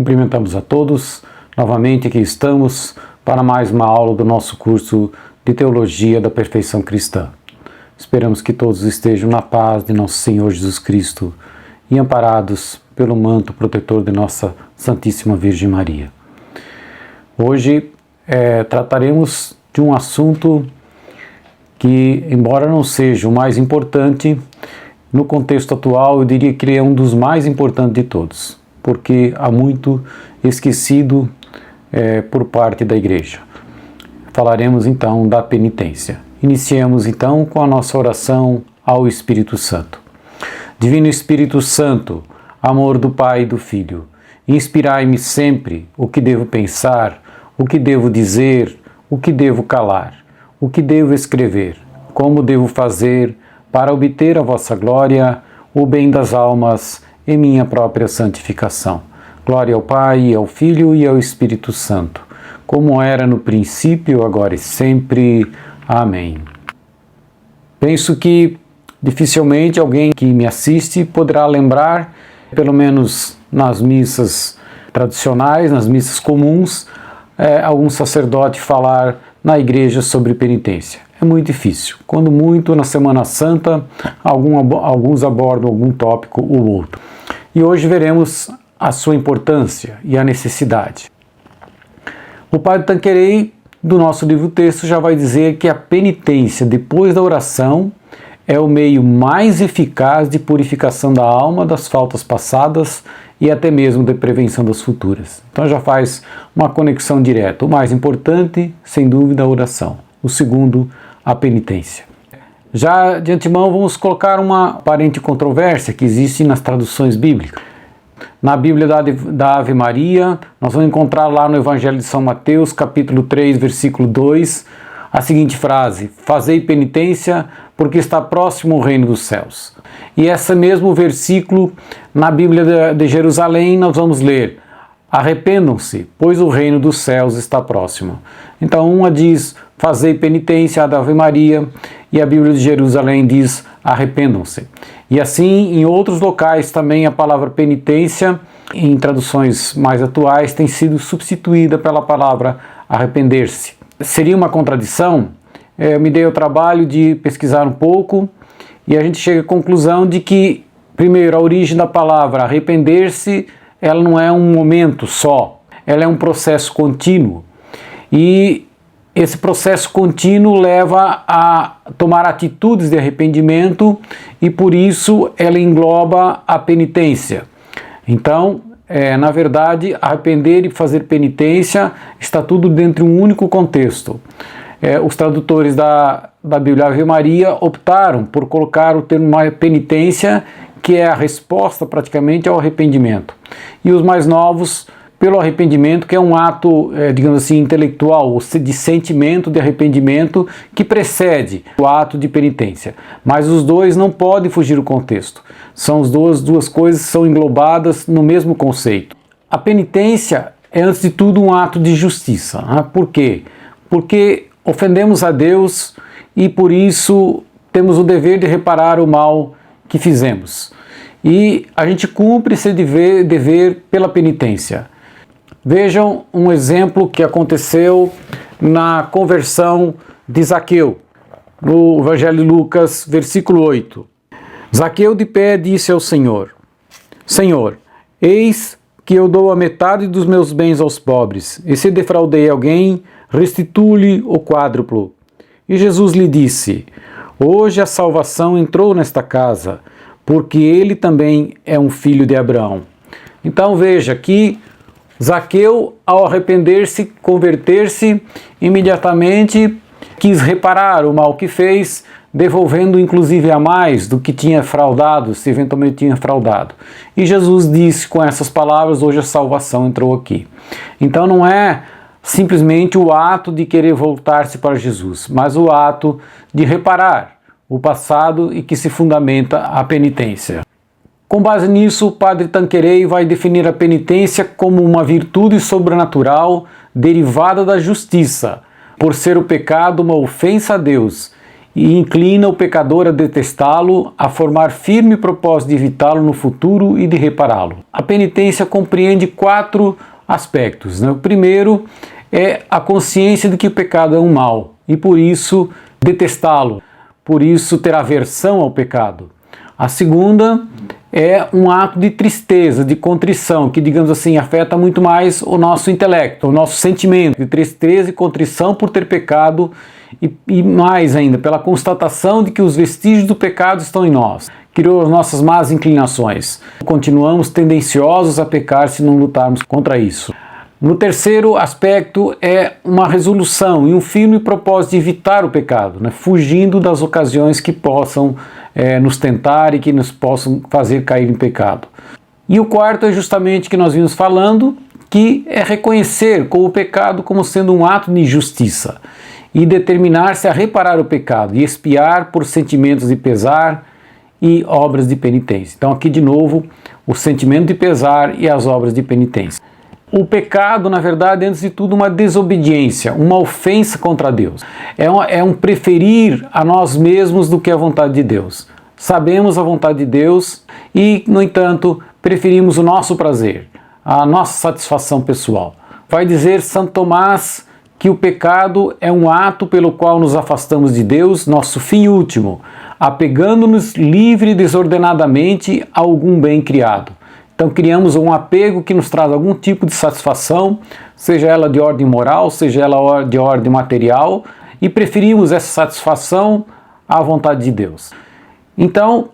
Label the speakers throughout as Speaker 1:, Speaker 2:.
Speaker 1: Cumprimentamos a todos. Novamente aqui estamos para mais uma aula do nosso curso de Teologia da Perfeição Cristã. Esperamos que todos estejam na paz de nosso Senhor Jesus Cristo e amparados pelo manto protetor de nossa Santíssima Virgem Maria. Hoje trataremos de um assunto que, embora não seja o mais importante, no contexto atual eu diria que ele é um dos mais importantes de todos, porque há muito esquecido por parte da Igreja. Falaremos então da penitência. Iniciemos então com a nossa oração ao Espírito Santo. Divino Espírito Santo, amor do Pai e do Filho, inspirai-me sempre o que devo pensar, o que devo dizer, o que devo calar, o que devo escrever, como devo fazer para obter a vossa glória, o bem das almas e minha própria santificação. Glória ao Pai, ao Filho e ao Espírito Santo, como era no princípio, agora e sempre. Amém. Penso que dificilmente alguém que me assiste poderá lembrar, pelo menos nas missas tradicionais, nas missas comuns, algum sacerdote falar na igreja sobre penitência. É muito difícil. Quando muito, na Semana Santa, alguns abordam algum tópico ou outro. E hoje veremos a sua importância e a necessidade. O padre Tanqueray, do nosso livro-texto, já vai dizer que a penitência depois da oração é o meio mais eficaz de purificação da alma das faltas passadas e até mesmo de prevenção das futuras. Então já faz uma conexão direta. O mais importante, sem dúvida, a oração. O segundo, a penitência. Já de antemão vamos colocar uma aparente controvérsia que existe nas traduções bíblicas. Na Bíblia da Ave Maria, nós vamos encontrar lá no Evangelho de São Mateus, capítulo 3, versículo 2, a seguinte frase: fazei penitência, porque está próximo o reino dos céus. E esse mesmo versículo, na Bíblia de Jerusalém, nós vamos ler: arrependam-se, pois o reino dos céus está próximo. Então, uma diz: fazei penitência, a da Ave Maria, e a Bíblia de Jerusalém diz: arrependam-se. E assim, em outros locais também a palavra penitência, em traduções mais atuais, tem sido substituída pela palavra arrepender-se. Seria uma contradição? Eu me dei o trabalho de pesquisar um pouco e a gente chega à conclusão de que, primeiro, a origem da palavra arrepender-se, ela não é um momento só, ela é um processo contínuo. E esse processo contínuo leva a tomar atitudes de arrependimento e, por isso, ela engloba a penitência. Então, na verdade, arrepender e fazer penitência está tudo dentro de um único contexto. Os tradutores da Bíblia Ave Maria optaram por colocar o termo penitência, que é a resposta praticamente ao arrependimento. E os mais novos, pelo arrependimento, que é um ato, digamos assim, intelectual, de sentimento de arrependimento que precede o ato de penitência. Mas os dois não podem fugir do contexto. São as duas coisas que são englobadas no mesmo conceito. A penitência é, antes de tudo, um ato de justiça. Por quê? Porque ofendemos a Deus e, por isso, temos o dever de reparar o mal que fizemos. E a gente cumpre esse dever pela penitência. Vejam um exemplo que aconteceu na conversão de Zaqueu, no Evangelho de Lucas, versículo 8. Zaqueu de pé disse ao Senhor: Senhor, eis que eu dou a metade dos meus bens aos pobres, e se defraudei alguém, restituo-lhe o quádruplo. E Jesus lhe disse: hoje a salvação entrou nesta casa, porque ele também é um filho de Abraão. Então veja que Zaqueu, ao arrepender-se, converter-se, imediatamente quis reparar o mal que fez, devolvendo inclusive a mais do que tinha fraudado, se eventualmente tinha fraudado. E Jesus disse com essas palavras: hoje a salvação entrou aqui. Então não é simplesmente o ato de querer voltar-se para Jesus, mas o ato de reparar o passado e que se fundamenta a penitência. Com base nisso, o padre Tanqueray vai definir a penitência como uma virtude sobrenatural derivada da justiça, por ser o pecado uma ofensa a Deus, e inclina o pecador a detestá-lo, a formar firme propósito de evitá-lo no futuro e de repará-lo. A penitência compreende 4 aspectos, né? O primeiro é a consciência de que o pecado é um mal e por isso detestá-lo, por isso ter aversão ao pecado. A segunda é um ato de tristeza, de contrição, que, digamos assim, afeta muito mais o nosso intelecto, o nosso sentimento de tristeza e contrição por ter pecado e mais ainda, pela constatação de que os vestígios do pecado estão em nós, criou as nossas más inclinações. Continuamos tendenciosos a pecar se não lutarmos contra isso. No terceiro aspecto é uma resolução e um firme propósito de evitar o pecado, né? Fugindo das ocasiões que possam nos tentar e que nos possam fazer cair em pecado. E o quarto é justamente o que nós vimos falando, que é reconhecer o pecado como sendo um ato de injustiça e determinar-se a reparar o pecado e expiar por sentimentos de pesar e obras de penitência. Então aqui de novo o sentimento de pesar e as obras de penitência. O pecado, na verdade, é antes de tudo uma desobediência, uma ofensa contra Deus. É um preferir a nós mesmos do que a vontade de Deus. Sabemos a vontade de Deus e, no entanto, preferimos o nosso prazer, a nossa satisfação pessoal. Vai dizer Santo Tomás que o pecado é um ato pelo qual nos afastamos de Deus, nosso fim último, apegando-nos livre e desordenadamente a algum bem criado. Então criamos um apego que nos traz algum tipo de satisfação, seja ela de ordem moral, seja ela de ordem material, e preferimos essa satisfação à vontade de Deus. Então,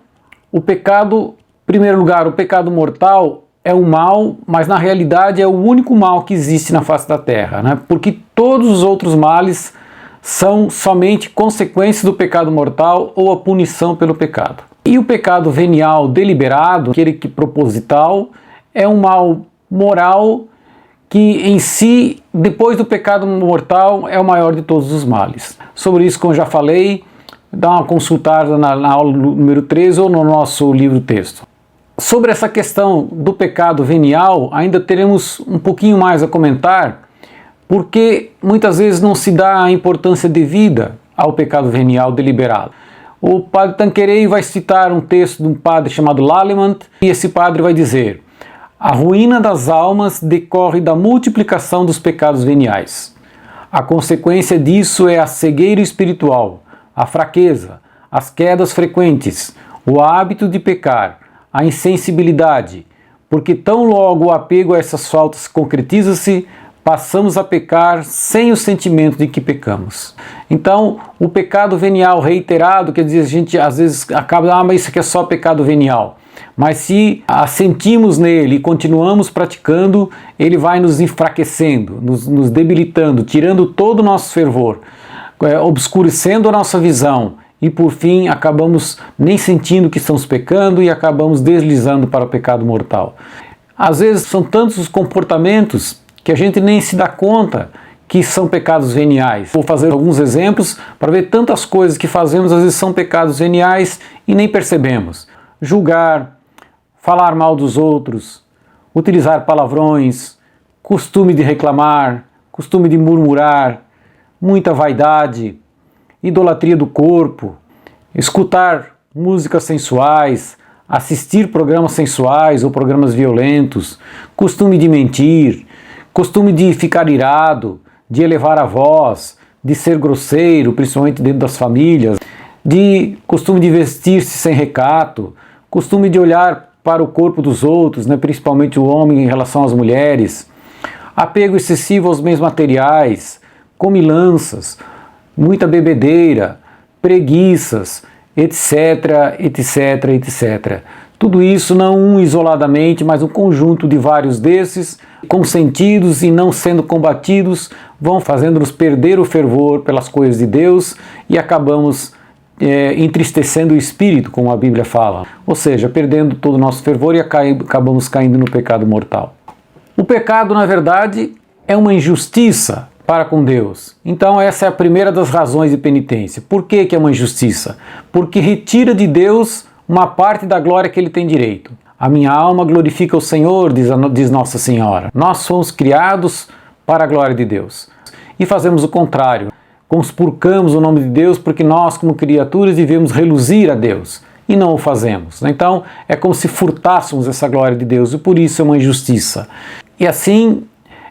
Speaker 1: o pecado, em primeiro lugar, o pecado mortal é um mal, mas na realidade é o único mal que existe na face da terra, né? Porque todos os outros males são somente consequências do pecado mortal ou a punição pelo pecado. E o pecado venial deliberado, aquele que proposital, é um mal moral que em si, depois do pecado mortal, é o maior de todos os males. Sobre isso, como já falei, dá uma consultada na aula número 13 ou no nosso livro-texto. Sobre essa questão do pecado venial, ainda teremos um pouquinho mais a comentar, porque muitas vezes não se dá a importância devida ao pecado venial deliberado. O padre Tanqueray vai citar um texto de um padre chamado Lallemant, e esse padre vai dizer: a ruína das almas decorre da multiplicação dos pecados veniais. A consequência disso é a cegueira espiritual, a fraqueza, as quedas frequentes, o hábito de pecar, a insensibilidade, porque tão logo o apego a essas faltas concretiza-se, passamos a pecar sem o sentimento de que pecamos. Então, o pecado venial reiterado, quer dizer, a gente às vezes acaba, mas isso aqui é só pecado venial. Mas se assentimos nele e continuamos praticando, ele vai nos enfraquecendo, nos debilitando, tirando todo o nosso fervor, obscurecendo a nossa visão e, por fim, acabamos nem sentindo que estamos pecando e acabamos deslizando para o pecado mortal. Às vezes são tantos os comportamentos que a gente nem se dá conta que são pecados veniais. Vou fazer alguns exemplos para ver tantas coisas que fazemos, às vezes são pecados veniais e nem percebemos. Julgar, falar mal dos outros, utilizar palavrões, costume de reclamar, costume de murmurar, muita vaidade, idolatria do corpo, escutar músicas sensuais, assistir programas sensuais ou programas violentos, costume de mentir, costume de ficar irado, de elevar a voz, de ser grosseiro, principalmente dentro das famílias, de costume de vestir-se sem recato, costume de olhar para o corpo dos outros, né, principalmente o homem em relação às mulheres, apego excessivo aos bens materiais, comilanças, muita bebedeira, preguiças, etc, etc, etc. Tudo isso não um isoladamente, mas um conjunto de vários desses, consentidos e não sendo combatidos, vão fazendo-nos perder o fervor pelas coisas de Deus e acabamos entristecendo o espírito, como a Bíblia fala. Ou seja, perdendo todo o nosso fervor e acabamos caindo no pecado mortal. O pecado, na verdade, é uma injustiça para com Deus. Então essa é a primeira das razões de penitência. Por que é uma injustiça? Porque retira de Deus uma parte da glória que ele tem direito. A minha alma glorifica o Senhor, diz Nossa Senhora. Nós somos criados para a glória de Deus. E fazemos o contrário. conspurcamos o nome de Deus porque nós, como criaturas, devemos reluzir a Deus e não o fazemos. Então, é como se furtássemos essa glória de Deus e por isso é uma injustiça. E assim,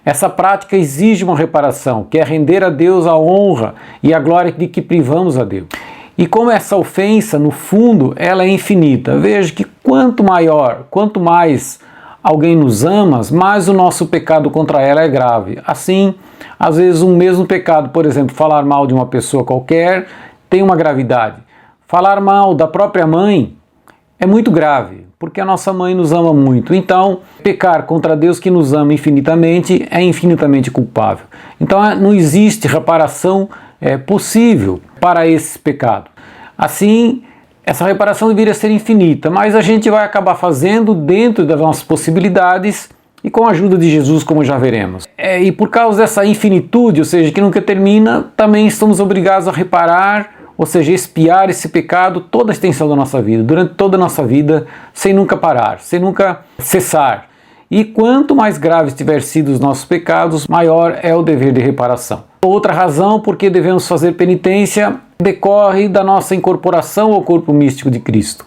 Speaker 1: essa prática exige uma reparação, que é render a Deus a honra e a glória de que privamos a Deus. E como essa ofensa, no fundo, ela é infinita. Veja que quanto mais alguém nos ama, mais o nosso pecado contra ela é grave. Assim, às vezes um mesmo pecado, por exemplo, falar mal de uma pessoa qualquer, tem uma gravidade. Falar mal da própria mãe é muito grave, porque a nossa mãe nos ama muito. Então, pecar contra Deus que nos ama infinitamente é infinitamente culpável. Então, não existe reparação possível para esse pecado. Assim, essa reparação deveria ser infinita, mas a gente vai acabar fazendo dentro das nossas possibilidades e com a ajuda de Jesus, como já veremos. E por causa dessa infinitude, ou seja, que nunca termina, também estamos obrigados a reparar, ou seja, expiar esse pecado toda a extensão da nossa vida, durante toda a nossa vida, sem nunca parar, sem nunca cessar. E quanto mais graves tiver sido os nossos pecados, maior é o dever de reparação. Outra razão por que devemos fazer penitência decorre da nossa incorporação ao corpo místico de Cristo.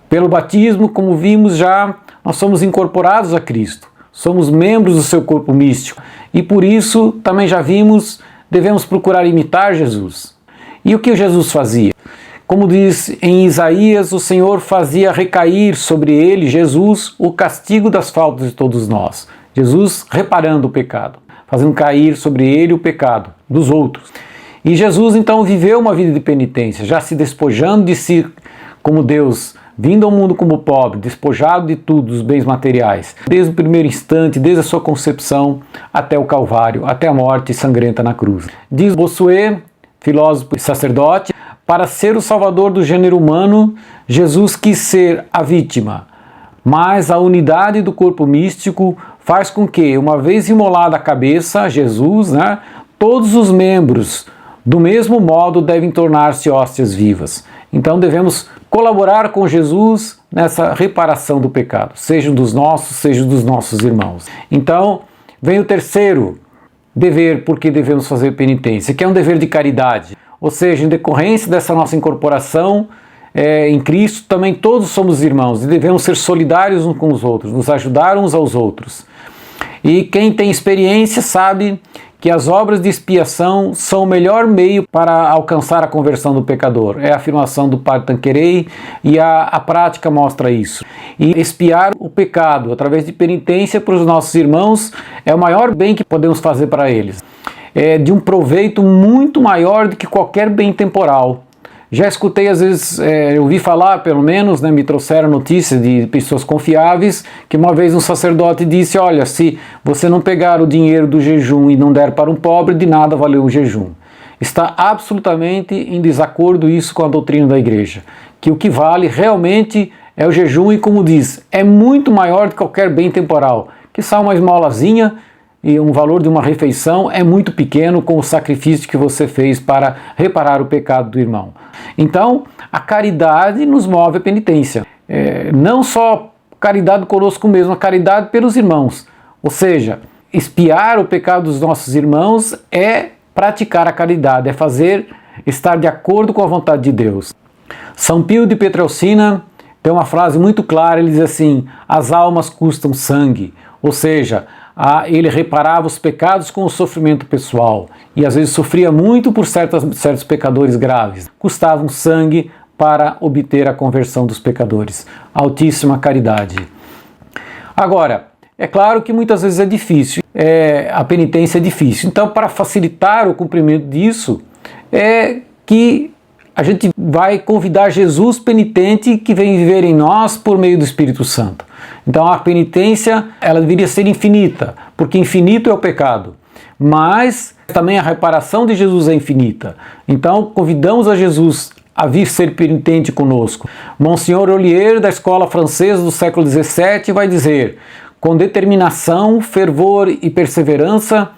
Speaker 1: Pelo batismo, como vimos já, nós somos incorporados a Cristo, somos membros do seu corpo místico e por isso, também já vimos, devemos procurar imitar Jesus. E o que Jesus fazia? Como diz em Isaías, o Senhor fazia recair sobre ele, Jesus, o castigo das faltas de todos nós. Jesus reparando o pecado, fazendo cair sobre ele o pecado dos outros. E Jesus então viveu uma vida de penitência, já se despojando de si como Deus, vindo ao mundo como pobre, despojado de tudo, dos bens materiais, desde o primeiro instante, desde a sua concepção até o Calvário, até a morte sangrenta na cruz. Diz Bossuet, filósofo e sacerdote, para ser o salvador do gênero humano, Jesus quis ser a vítima, mas a unidade do corpo místico faz com que, uma vez imolada a cabeça, Jesus, todos os membros, do mesmo modo, devem tornar-se hóstias vivas. Então devemos colaborar com Jesus nessa reparação do pecado, seja dos nossos irmãos. Então, vem o terceiro dever por que devemos fazer penitência, que é um dever de caridade. Ou seja, em decorrência dessa nossa incorporação em Cristo, também todos somos irmãos e devemos ser solidários uns com os outros, nos ajudar uns aos outros. E quem tem experiência sabe que as obras de expiação são o melhor meio para alcançar a conversão do pecador. É a afirmação do Padre Tanqueray e a prática mostra isso. E expiar o pecado através de penitência para os nossos irmãos é o maior bem que podemos fazer para eles. É de um proveito muito maior do que qualquer bem temporal. Já escutei, às vezes, eu ouvi falar, pelo menos, me trouxeram notícias de pessoas confiáveis, que uma vez um sacerdote disse, olha, se você não pegar o dinheiro do jejum e não der para um pobre, de nada valeu o jejum. Está absolutamente em desacordo isso com a doutrina da igreja, que o que vale realmente é o jejum e, como diz, é muito maior do que qualquer bem temporal, que só uma esmolazinha e um valor de uma refeição é muito pequeno com o sacrifício que você fez para reparar o pecado do irmão. Então, a caridade nos move a penitência. Não só caridade conosco mesmo, a caridade pelos irmãos. Ou seja, expiar o pecado dos nossos irmãos é praticar a caridade, é estar de acordo com a vontade de Deus. São Pio de Pietrelcina tem uma frase muito clara, ele diz assim, as almas custam sangue, ou seja, ele reparava os pecados com o sofrimento pessoal e às vezes sofria muito por certos pecadores graves. Custavam sangue para obter a conversão dos pecadores. Altíssima caridade. Agora, é claro que muitas vezes é difícil, a penitência é difícil. Então, para facilitar o cumprimento disso, é que a gente vai convidar Jesus penitente que vem viver em nós por meio do Espírito Santo. Então a penitência, ela deveria ser infinita, porque infinito é o pecado. Mas também a reparação de Jesus é infinita. Então convidamos a Jesus a vir ser penitente conosco. Monsenhor Ollier, da escola francesa do século XVII, vai dizer, com determinação, fervor e perseverança,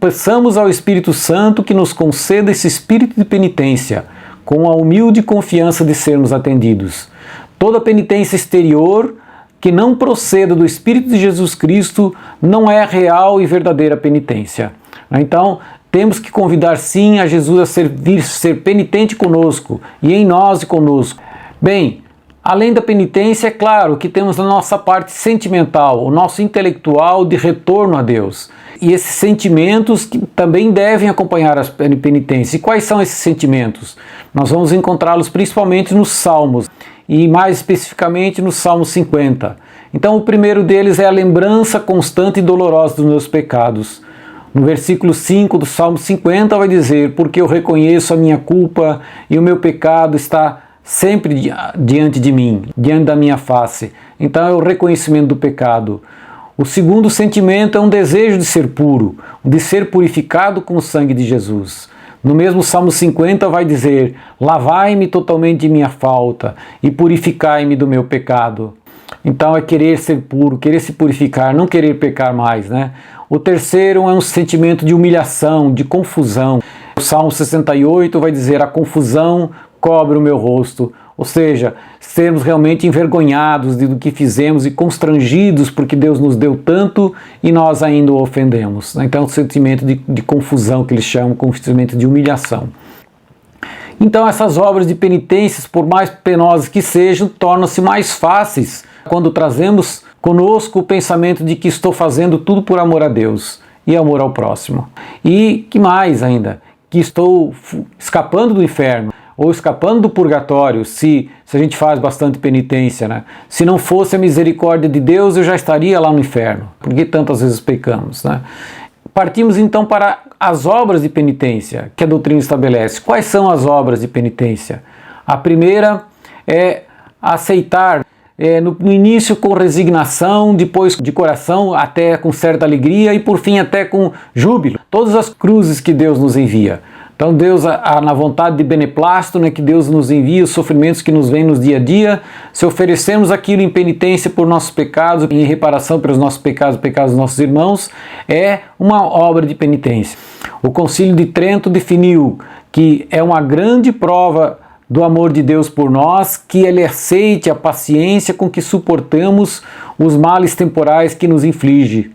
Speaker 1: peçamos ao Espírito Santo que nos conceda esse espírito de penitência, com a humilde confiança de sermos atendidos. Toda penitência exterior que não proceda do Espírito de Jesus Cristo não é real e verdadeira penitência. Então, temos que convidar sim a Jesus a ser penitente conosco, e em nós e conosco. Bem, além da penitência, é claro que temos a nossa parte sentimental, o nosso intelectual de retorno a Deus. E esses sentimentos que também devem acompanhar a penitência. E quais são esses sentimentos? Nós vamos encontrá-los principalmente nos Salmos, e mais especificamente no Salmo 50. Então o primeiro deles é a lembrança constante e dolorosa dos meus pecados. No versículo 5 do Salmo 50 vai dizer: porque eu reconheço a minha culpa e o meu pecado está sempre diante de mim, diante da minha face. Então é o reconhecimento do pecado. O segundo sentimento é um desejo de ser puro, de ser purificado com o sangue de Jesus. No mesmo Salmo 50 vai dizer: lavai-me totalmente de minha falta e purificai-me do meu pecado. Então é querer ser puro, querer se purificar, não querer pecar mais, né? O terceiro é um sentimento de humilhação, de confusão. O Salmo 68 vai dizer: a confusão cobre o meu rosto. Ou seja, sermos realmente envergonhados do que fizemos e constrangidos porque Deus nos deu tanto e nós ainda o ofendemos. Então, o sentimento de confusão que eles chamam, com sentimento de humilhação. Então, essas obras de penitências, por mais penosas que sejam, tornam-se mais fáceis quando trazemos conosco o pensamento de que estou fazendo tudo por amor a Deus e amor ao próximo. E que mais ainda? Que estou escapando do inferno, ou escapando do purgatório, se a gente faz bastante penitência, né? Se não fosse a misericórdia de Deus, eu já estaria lá no inferno. Por que tantas vezes pecamos, né? Partimos então para as obras de penitência que a doutrina estabelece. Quais são as obras de penitência? A primeira é aceitar, no início com resignação, depois de coração, até com certa alegria e por fim até com júbilo, todas as cruzes que Deus nos envia. Então Deus, na vontade de beneplácito, né, que Deus nos envia os sofrimentos que nos vêm no dia a dia, se oferecemos aquilo em penitência por nossos pecados, em reparação pelos nossos pecados, pecados dos nossos irmãos, é uma obra de penitência. O Concílio de Trento definiu que é uma grande prova do amor de Deus por nós, que Ele aceite a paciência com que suportamos os males temporais que nos inflige,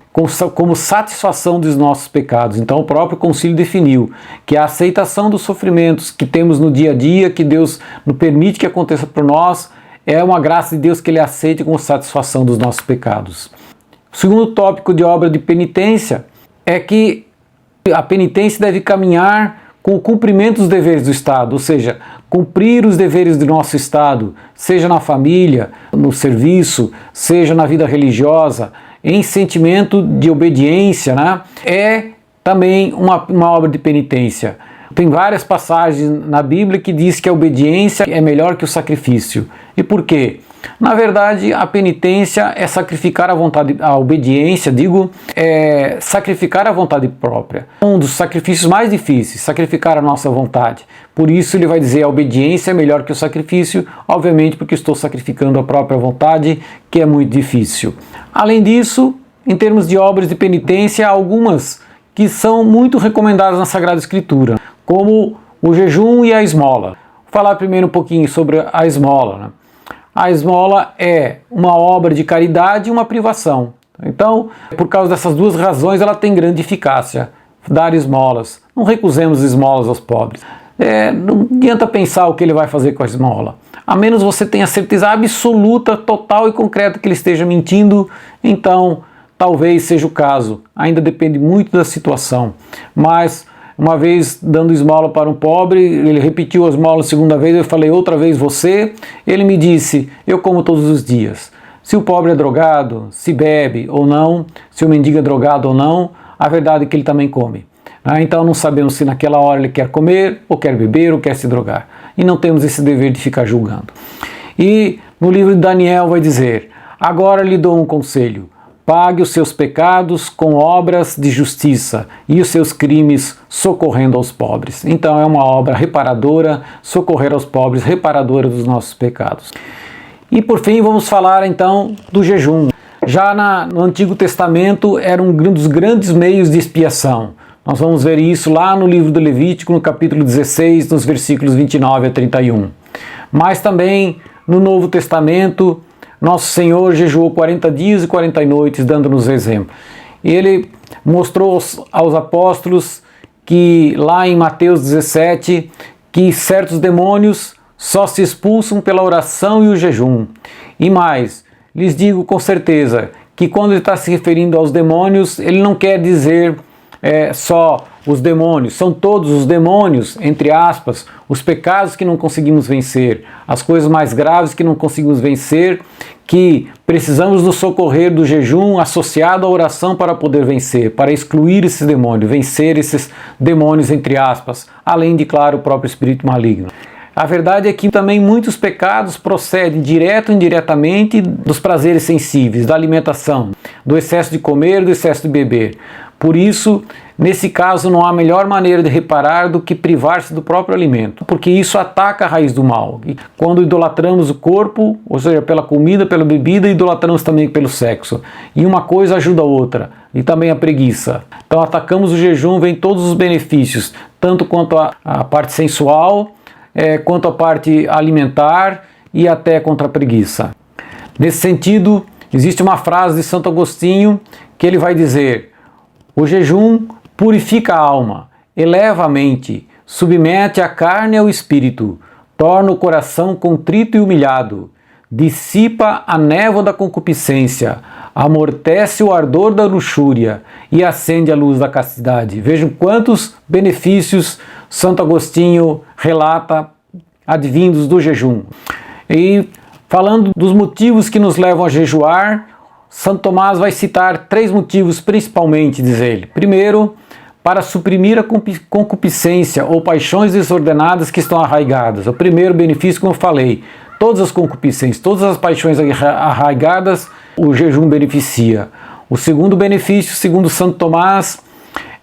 Speaker 1: como satisfação dos nossos pecados. Então o próprio concílio definiu que a aceitação dos sofrimentos que temos no dia a dia, que Deus nos permite que aconteça por nós, é uma graça de Deus que Ele aceite como satisfação dos nossos pecados. O segundo tópico de obra de penitência é que a penitência deve caminhar com o cumprimento dos deveres do Estado, ou seja, cumprir os deveres do nosso Estado, seja na família, no serviço, seja na vida religiosa, em sentimento de obediência, né? É também uma obra de penitência. Tem várias passagens na Bíblia que diz que a obediência é melhor que o sacrifício. E por quê? Na verdade, a penitência é sacrificar a vontade, a obediência, é sacrificar a vontade própria. Um dos sacrifícios mais difíceis, sacrificar a nossa vontade. Por isso ele vai dizer a obediência é melhor que o sacrifício, obviamente porque estou sacrificando a própria vontade, que é muito difícil. Além disso, em termos de obras de penitência, há algumas que são muito recomendadas na Sagrada Escritura, como o jejum e a esmola. Vou falar primeiro um pouquinho sobre a esmola, né? A esmola é uma obra de caridade e uma privação. Então, por causa dessas duas razões, ela tem grande eficácia. Dar esmolas. Não recusemos esmolas aos pobres. Não adianta pensar o que ele vai fazer com a esmola. A menos você tenha certeza absoluta, total e concreta que ele esteja mentindo, então talvez seja o caso. Ainda depende muito da situação. Mas uma vez dando esmola para um pobre, ele repetiu a esmola a segunda vez, eu falei outra vez você, ele me disse, eu como todos os dias. Se o pobre é drogado, se bebe ou não, se o mendigo é drogado ou não, a verdade é que ele também come. Então não sabemos se naquela hora ele quer comer, ou quer beber, ou quer se drogar. E não temos esse dever de ficar julgando. E no livro de Daniel vai dizer, agora lhe dou um conselho, pague os seus pecados com obras de justiça e os seus crimes socorrendo aos pobres. Então é uma obra reparadora, socorrer aos pobres, reparadora dos nossos pecados. E por fim vamos falar então do jejum. Já no Antigo Testamento era um dos grandes meios de expiação. Nós vamos ver isso lá no livro do Levítico, no capítulo 16, nos versículos 29 a 31. Mas também no Novo Testamento, nosso Senhor jejuou 40 dias e 40 noites, dando-nos exemplo. Ele mostrou aos apóstolos que lá em Mateus 17, que certos demônios só se expulsam pela oração e o jejum. E mais, lhes digo com certeza que quando ele está se referindo aos demônios, ele não quer dizer só os demônios, são todos os demônios, entre aspas, os pecados que não conseguimos vencer, as coisas mais graves que não conseguimos vencer, que precisamos nos socorrer do jejum associado à oração para poder vencer, para excluir esses demônios, vencer esses demônios, entre aspas, além de, claro, o próprio espírito maligno. A verdade é que também muitos pecados procedem direto ou indiretamente dos prazeres sensíveis, da alimentação, do excesso de comer, do excesso de beber. Por isso, nesse caso, não há melhor maneira de reparar do que privar-se do próprio alimento, porque isso ataca a raiz do mal. E quando idolatramos o corpo, ou seja, pela comida, pela bebida, idolatramos também pelo sexo. E uma coisa ajuda a outra, e também a preguiça. Então atacamos o jejum, vem todos os benefícios, tanto quanto a parte sensual, quanto a parte alimentar e até contra a preguiça. Nesse sentido, existe uma frase de Santo Agostinho que ele vai dizer: o jejum purifica a alma, eleva a mente, submete a carne ao espírito, torna o coração contrito e humilhado, dissipa a névoa da concupiscência, amortece o ardor da luxúria e acende a luz da castidade. Vejam quantos benefícios Santo Agostinho relata advindos do jejum. E falando dos motivos que nos levam a jejuar, Santo Tomás vai citar 3 motivos principalmente, diz ele. Primeiro, para suprimir a concupiscência ou paixões desordenadas que estão arraigadas. O primeiro benefício, como eu falei, todas as concupiscências, todas as paixões arraigadas, o jejum beneficia. O segundo benefício, segundo Santo Tomás,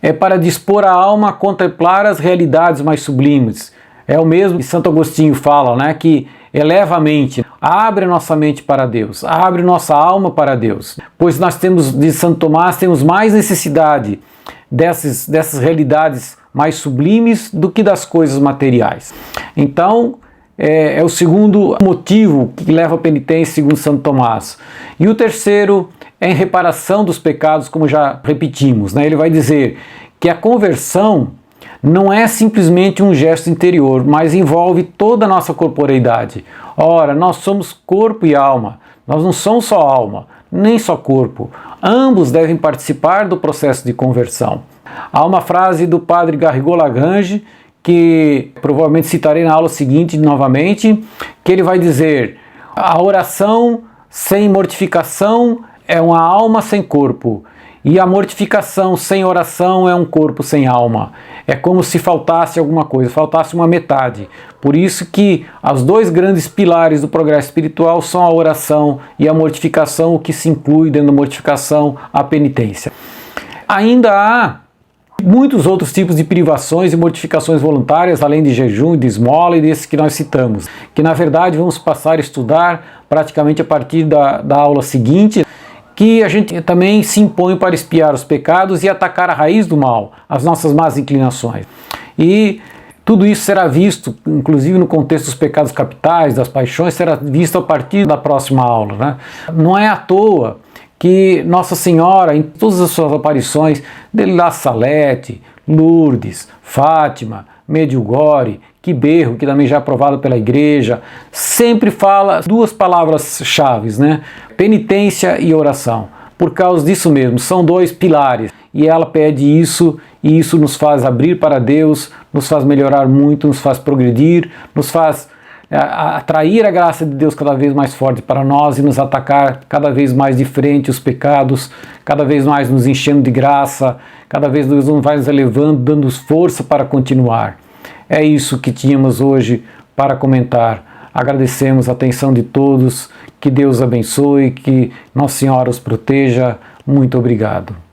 Speaker 1: é para dispor a alma a contemplar as realidades mais sublimes. É o mesmo que Santo Agostinho fala, né, que eleva a mente, abre nossa mente para Deus, abre nossa alma para Deus. Pois nós temos, de Santo Tomás, temos mais necessidade dessas realidades mais sublimes do que das coisas materiais. Então, é o segundo motivo que leva à penitência, segundo Santo Tomás. E o terceiro é em reparação dos pecados, como já repetimos, né? Ele vai dizer que a conversão não é simplesmente um gesto interior, mas envolve toda a nossa corporeidade. Ora, nós somos corpo e alma, nós não somos só alma, nem só corpo. Ambos devem participar do processo de conversão. Há uma frase do padre Garrigou Lagrange, que provavelmente citarei na aula seguinte novamente, que ele vai dizer: a oração sem mortificação é uma alma sem corpo, e a mortificação sem oração é um corpo sem alma. É como se faltasse alguma coisa, faltasse uma metade. Por isso que os 2 grandes pilares do progresso espiritual são a oração e a mortificação, o que se inclui dentro da mortificação a penitência. Ainda há muitos outros tipos de privações e mortificações voluntárias, além de jejum, de esmola e desses que nós citamos, que na verdade vamos passar a estudar praticamente a partir da aula seguinte, que a gente também se impõe para espiar os pecados e atacar a raiz do mal, as nossas más inclinações. E tudo isso será visto, inclusive no contexto dos pecados capitais, das paixões, será visto a partir da próxima aula, né? Não é à toa que Nossa Senhora, em todas as suas aparições, de La Salete, Lourdes, Fátima, Medjugorje, Quiberro, que também já é aprovado pela Igreja, sempre fala 2 palavras-chave, né? Penitência e oração. Por causa disso mesmo, são 2 pilares. E ela pede isso, e isso nos faz abrir para Deus, nos faz melhorar muito, nos faz progredir, nos faz atrair a graça de Deus cada vez mais forte para nós e nos atacar cada vez mais de frente os pecados, cada vez mais nos enchendo de graça, cada vez Deus vai nos elevando, dando força para continuar. É isso que tínhamos hoje para comentar. Agradecemos a atenção de todos, que Deus abençoe, que Nossa Senhora os proteja. Muito obrigado.